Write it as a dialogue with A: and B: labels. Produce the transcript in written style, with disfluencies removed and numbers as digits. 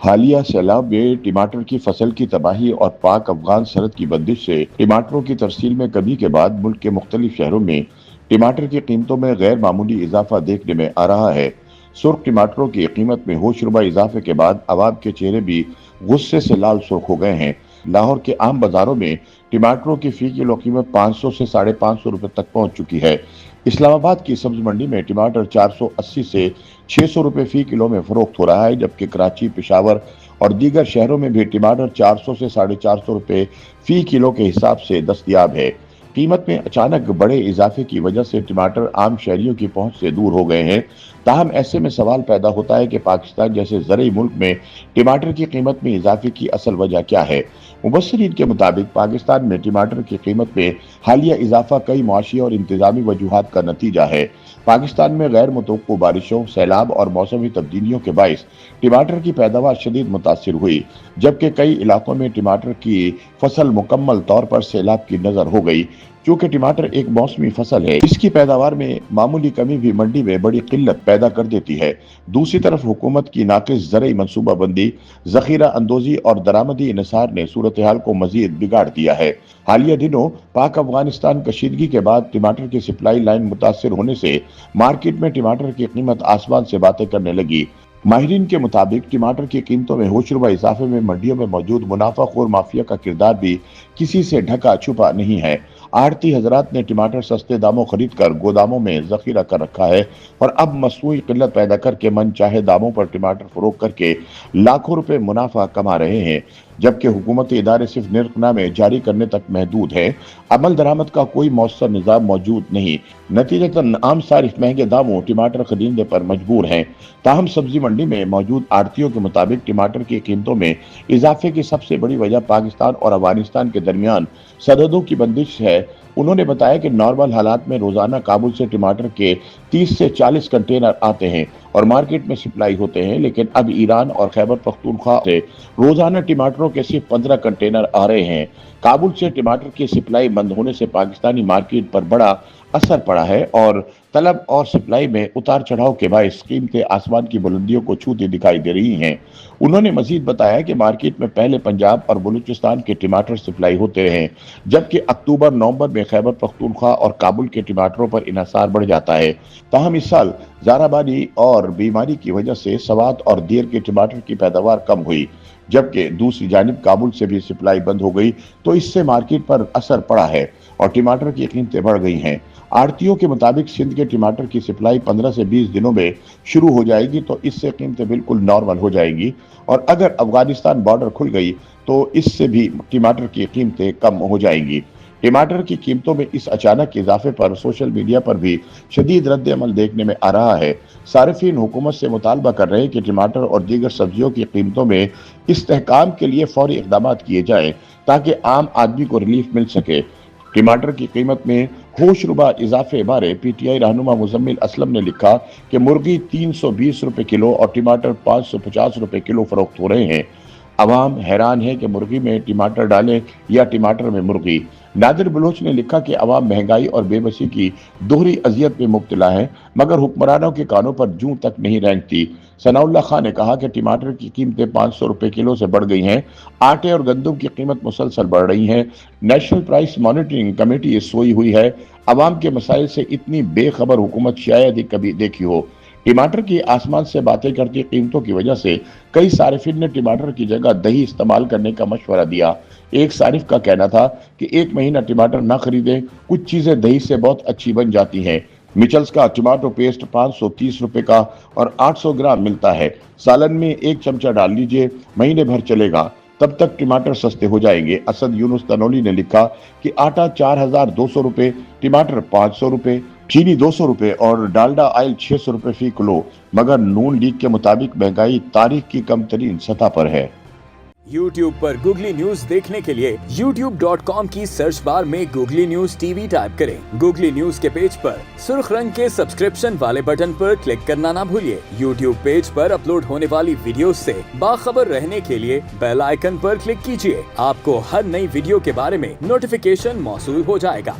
A: हालिया सैलाब में टमाटर की फसल की तबाही और पाक अफगान सरहद की बंदिश से टमाटरों की तरसील में कमी के बाद मुल्क के मुख्तलिफ शहरों में टमाटर की कीमतों में गैर मामूली इजाफा देखने में आ रहा है। सुर्ख टमाटरों की कीमत में होशरुबा इजाफे के बाद अवाम के चेहरे भी गुस्से से लाल सुर्ख हो गए हैं। लाहौर के आम बाजारों में टमाटरों की फी किलो कीमत 500 से 550 रुपए तक पहुंच चुकी है। इस्लामाबाद की सब्ज मंडी में टमाटर 480 से 600 रुपए फी किलो में फरोख्त हो रहा है, जबकि कराची, पेशावर और दीगर शहरों में भी टमाटर 400 से 450 रुपए फी किलो के हिसाब से दस्तयाब है। कीमत में अचानक बड़े इजाफे की वजह से टमाटर आम शहरियों की पहुंच से दूर हो गए हैं। ताहम ऐसे में सवाल पैदा होता है कि पाकिस्तान जैसे ज़रई मुल्क में टमाटर की कीमत में इजाफे की असल वजह क्या है। मुबस्सिरीन के मुताबिक पाकिस्तान में टमाटर की कीमत में हालिया इजाफा कई मुआशी और इंतजामी वजूहात का नतीजा है। पाकिस्तान में गैर मुतवक्को बारिशों, सैलाब और मौसमी तब्दीलियों के बाइस टमाटर की पैदावार शदीद मुतासिर हुई, जबकि कई इलाकों में टमाटर की फसल मुकम्मल तौर पर सैलाब की नजर हो गई। चूंकि टमाटर एक मौसमी फसल है, इसकी पैदावार में मामूली कमी भी मंडी में बड़ी किल्लत पैदा कर देती है। दूसरी तरफ हुकूमत की नाकिस ज़रई मनसूबाबंदी, ज़खीरा अंदोजी और दरामदी इन्हिसार ने सूरत हाल को मजीद बिगाड़ दिया है। हालिया दिनों पाक अफगानिस्तान कशीदगी के बाद टमाटर की सप्लाई लाइन मुतासिर होने से मार्केट में टमाटर की कीमत आसमान से बातें करने लगी। माहिरीन के मुताबिक टमाटर की कीमतों में होशरुबा इजाफे में मंडियों में मौजूद मुनाफाखोर माफिया का किरदार भी किसी से ढका छुपा नहीं है। आड़ती हजरात ने टमाटर सस्ते दामों खरीद कर गोदामों में जखीरा कर रखा है और अब मसनूई किल्लत पैदा करके मन चाहे दामों पर टमाटर फरोख्त करके लाखों रुपए मुनाफा कमा रहे हैं, जबकि हुकूमती इदारे सिर्फ निर्खनामे जारी करने तक महदूद है। अमल दरामद का कोई मौसर निज़ाम मौजूद नहीं। नतीजतन आम सारिफ महंगे दामों टमाटर खरीदने पर मजबूर हैं। ताहम सब्जी मंडी में मौजूद आड़तियों के मुताबिक टमाटर की कीमतों में इजाफे की सबसे बड़ी वजह पाकिस्तान और अफगानिस्तान के दरमियान सरहदों की बंदिश है। उन्होंने बताया कि नॉर्मल हालात में रोजाना काबुल से टमाटर के 30 से 40 कंटेनर आते हैं और मार्केट में सप्लाई होते हैं, लेकिन अब ईरान और खैबर पख्तूनख्वा से रोजाना टमाटरों के सिर्फ 15 कंटेनर आ रहे हैं। काबुल से टमाटर की सप्लाई बंद होने से पाकिस्तानी मार्केट पर बड़ा असर पड़ा है और तलब और सप्लाई में उतार चढ़ाव के बायस कीमतें आसमान की बुलंदियों को छूती दिखाई दे रही हैं। उन्होंने मजीद बताया कि मार्केट में पहले पंजाब और बलूचिस्तान के टमाटर सप्लाई होते हैं, जबकि अक्टूबर नवंबर में खैबर पख्तूनख्वा और काबुल के टमाटरों पर इन्हिसार बढ़ जाता है। ताहम इस साल ज़ाराबादी और बीमारी की वजह से सवात और देर के टमाटर की पैदावार कम हुई, जबकि दूसरी जानिब काबुल से भी सप्लाई बंद हो गई, तो इससे मार्केट पर असर पड़ा है और टमाटर की कीमतें बढ़ गई हैं। आड़तियों के मुताबिक सिंध के टमाटर की सप्लाई 15 से 20 दिनों में शुरू हो जाएगी, तो इससे कीमतें बिल्कुल नॉर्मल हो जाएगी और अगर अफगानिस्तान बॉर्डर खुल गई तो इससे भी टमाटर की कीमतें कम हो जाएंगी। टमाटर की कीमतों में इस अचानक इजाफे पर सोशल मीडिया पर भी शदीद रद्द अमल देखने में आ रहा है। सारिफीन हुकूमत से मुतालबा कर रहे हैं कि टमाटर और दीगर सब्जियों की कीमतों में इस्तेहकाम के लिए फौरी इकदाम किए जाएं ताकि आम आदमी को रिलीफ मिल सके। टमाटर की कीमत में होशरुबा इजाफे बारे पीटीआई रहनुमा मुजम्मिल असलम ने लिखा कि मुर्गी 320 रुपए किलो और टमाटर 550 रुपए किलो फरोख्त हो रहे हैं। अवाम हैरान है कि मुर्गी में टमाटर डालें या टमाटर में मुर्गी। नादिर बलोच ने लिखा कि अवाम महंगाई और बेबसी की दोहरी अजियत में मुब्तला है, मगर हुक्मरानों के कानों पर जूं तक नहीं रेंगती। सनाउल्ला खान ने कहा कि टमाटर की कीमतें 500 रुपए किलो से बढ़ गई हैं। आटे और गंदम की कीमत मुसलसल बढ़ रही है। नेशनल प्राइस मॉनिटरिंग कमेटी सोई हुई है। अवाम के मसाइल से इतनी बेखबर हुकूमत शायद ही कभी देखी हो। टमाटर की आसमान से बातें करती कीमतों की वजह से कई सारिफिन ने टमाटर की जगह दही इस्तेमाल करने का मशवरा दिया। एक सारिफ का कहना था कि 1 महीना टमाटर ना खरीदें, कुछ चीजें दही से बहुत अच्छी बन जाती हैं। मिचल्स का टमाटो पेस्ट 530 रुपए का और 800 ग्राम मिलता है। सालन में 1 चमचा डाल लीजिए, महीने भर चलेगा, तब तक टमाटर सस्ते हो जाएंगे। असद यूनुस तनोली ने लिखा कि आटा 4200 रुपए, टमाटर 500 रुपए, चीनी 200 रुपए और डालडा ऑयल 600 रुपए फी किलो, मगर नून लीग के मुताबिक महंगाई तारीख की कम तरीन सतह पर है।
B: YouTube पर गूगली न्यूज देखने के लिए youtube.com की सर्च बार में गूगली न्यूज टीवी टाइप करें। गूगली न्यूज के पेज पर सुर्ख रंग के सब्सक्रिप्शन वाले बटन पर क्लिक करना ना भूलिए। YouTube पेज पर अपलोड होने वाली वीडियोस से बाखबर रहने के लिए बेल आइकन पर क्लिक कीजिए। आपको हर नई वीडियो के बारे में नोटिफिकेशन मौसूल हो जाएगा।